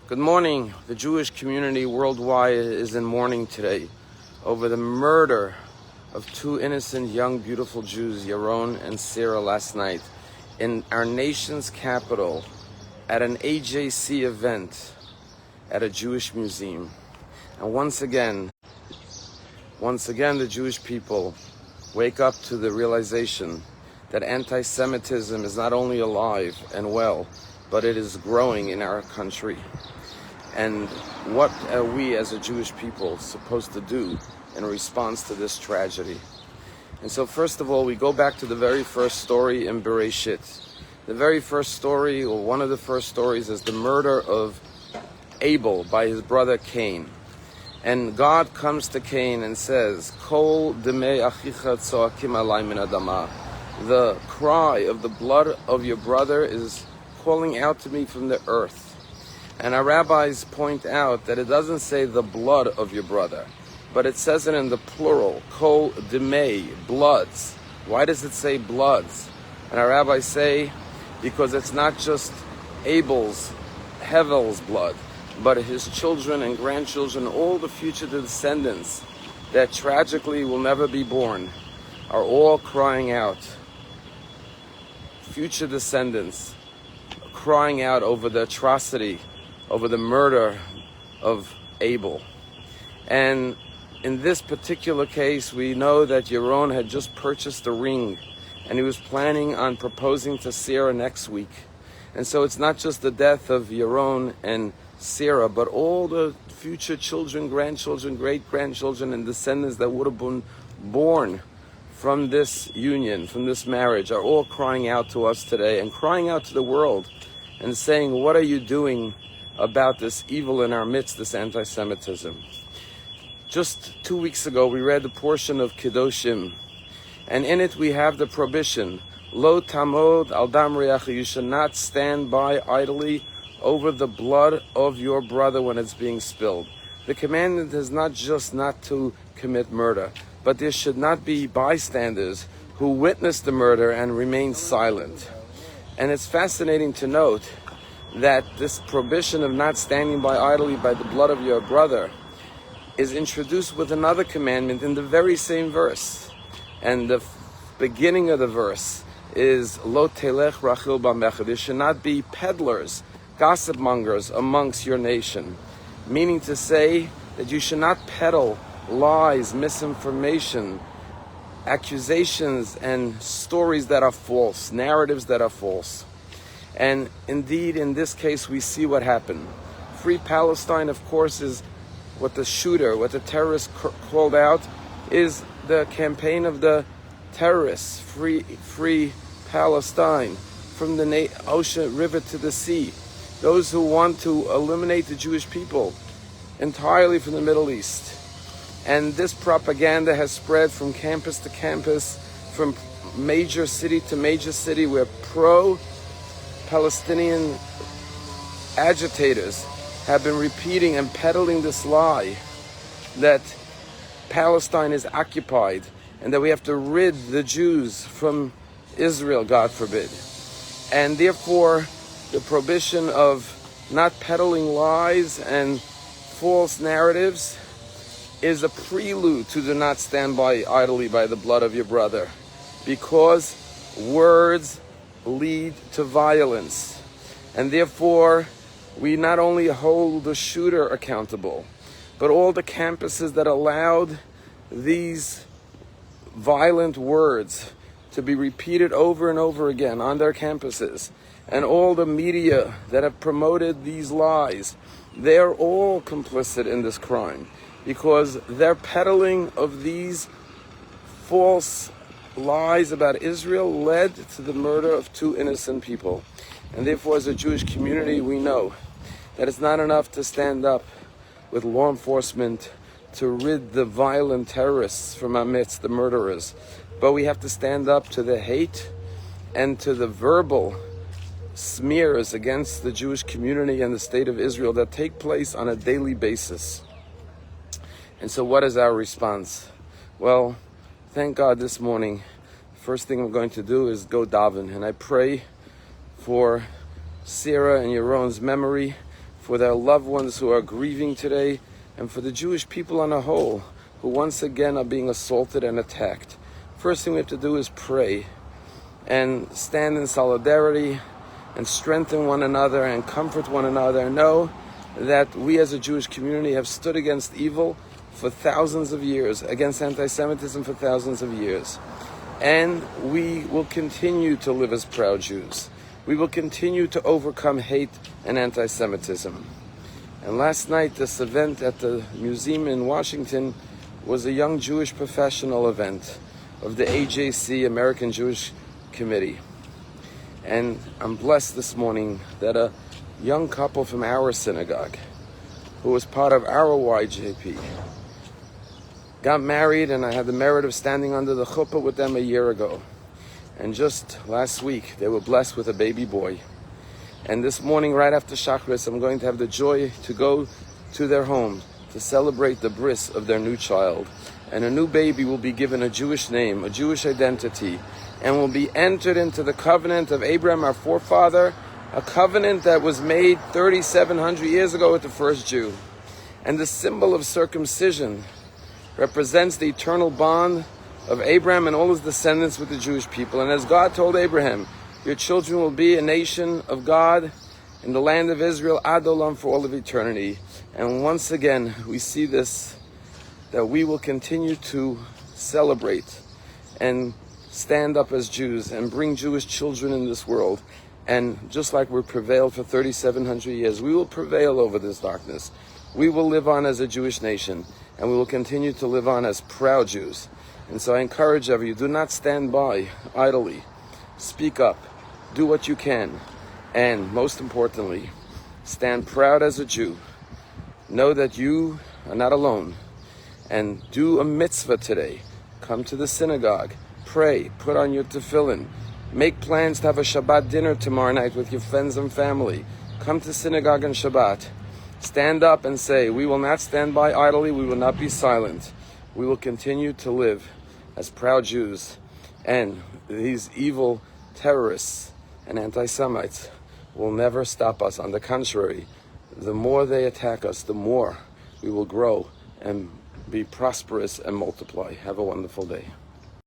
Good morning. The Jewish community worldwide is in mourning today over the murder of two innocent, young, beautiful Jews, Yaron and Sarah, last night in our nation's capital at an AJC event at a Jewish museum. And once again, the Jewish people wake up to the realization that anti-Semitism is not only alive and well, but it is growing in our country. And what are we as a Jewish people supposed to do in response to this tragedy? And so first of all, we go back to the very first story in Bereshit. The very first story, or one of the first stories, is the murder of Abel by his brother Cain. And God comes to Cain and says, Kol demei achicha tzoakim alai min adama. The cry of the blood of your brother is calling out to me from the earth. And our rabbis point out that it doesn't say the blood of your brother, but it says it in the plural, kol demei, bloods. Why does it say bloods? And our rabbis say, because it's not just Abel's, Hevel's blood, but his children and grandchildren, all the future descendants that tragically will never be born, are all crying out. Future descendants crying out over the atrocity, over the murder of Abel. And in this particular case, we know that Yaron had just purchased a ring, and he was planning on proposing to Sarah next week. And so it's not just the death of Yaron and Sarah, but all the future children, grandchildren, great-grandchildren, and descendants that would have been born from this union, from this marriage, are all crying out to us today and crying out to the world and saying, what are you doing about this evil in our midst, this anti-Semitism? Just 2 weeks ago, we read the portion of Kedoshim, and in it we have the prohibition, Lo tamod al dam reach, you should not stand by idly over the blood of your brother when it's being spilled. The commandment is not just not to commit murder, but there should not be bystanders who witness the murder and remain silent. And it's fascinating to note that this prohibition of not standing by idly by the blood of your brother is introduced with another commandment in the very same verse. And the beginning of the verse is Lo telech rachil b'amecha. There should not be peddlers, gossip mongers amongst your nation. Meaning to say that you should not peddle lies, misinformation, accusations, and stories that are false, narratives that are false. And indeed, in this case, we see what happened. Free Palestine, of course, is what the terrorist called out, is the campaign of the terrorists. Free Palestine, from the ocean river to the sea. Those who want to eliminate the Jewish people entirely from the Middle East. And this propaganda has spread from campus to campus, from major city to major city, where pro-Palestinian agitators have been repeating and peddling this lie that Palestine is occupied and that we have to rid the Jews from Israel, God forbid. And therefore, the prohibition of not peddling lies and false narratives is a prelude to do not stand by idly by the blood of your brother, because words lead to violence. And therefore, we not only hold the shooter accountable, but all the campuses that allowed these violent words to be repeated over and over again on their campuses, and all the media that have promoted these lies, they're all complicit in this crime, because their peddling of these false lies about Israel led to the murder of two innocent people. And therefore, as a Jewish community, we know that it's not enough to stand up with law enforcement to rid the violent terrorists from our midst, the murderers, but we have to stand up to the hate and to the verbal smears against the Jewish community and the state of Israel that take place on a daily basis. And so what is our response? Well, thank God this morning, the first thing I'm going to do is go daven. And I pray for Sarah and Yaron's memory, for their loved ones who are grieving today, and for the Jewish people on a whole, who once again are being assaulted and attacked. First thing we have to do is pray and stand in solidarity and strengthen one another and comfort one another, and know that we as a Jewish community have stood against evil for thousands of years, against anti-Semitism for thousands of years. And we will continue to live as proud Jews. We will continue to overcome hate and anti-Semitism. And last night, this event at the museum in Washington was a young Jewish professional event of the AJC, American Jewish Committee. And I'm blessed this morning that a young couple from our synagogue, who was part of our YJP, got married, and I had the merit of standing under the chuppah with them a year ago. And just last week, they were blessed with a baby boy. And this morning, right after Shacharis, I'm going to have the joy to go to their home to celebrate the bris of their new child. And a new baby will be given a Jewish name, a Jewish identity, and will be entered into the covenant of Abraham, our forefather, a covenant that was made 3,700 years ago with the first Jew. And the symbol of circumcision represents the eternal bond of Abraham and all his descendants with the Jewish people. And as God told Abraham, your children will be a nation of God in the land of Israel, ad olam, for all of eternity. And once again, we see this, that we will continue to celebrate and stand up as Jews and bring Jewish children in this world. And just like we prevailed for 3,700 years, we will prevail over this darkness. We will live on as a Jewish nation, and we will continue to live on as proud Jews. And so I encourage everyone, do not stand by idly. Speak up. Do what you can. And most importantly, stand proud as a Jew. Know that you are not alone. And do a mitzvah today. Come to the synagogue. Pray. Put on your tefillin. Make plans to have a Shabbat dinner tomorrow night with your friends and family. Come to synagogue on Shabbat. Stand up and say, we will not stand by idly. We will not be silent. We will continue to live as proud Jews. And these evil terrorists and anti-Semites will never stop us. On the contrary, the more they attack us, the more we will grow and be prosperous and multiply. Have a wonderful day.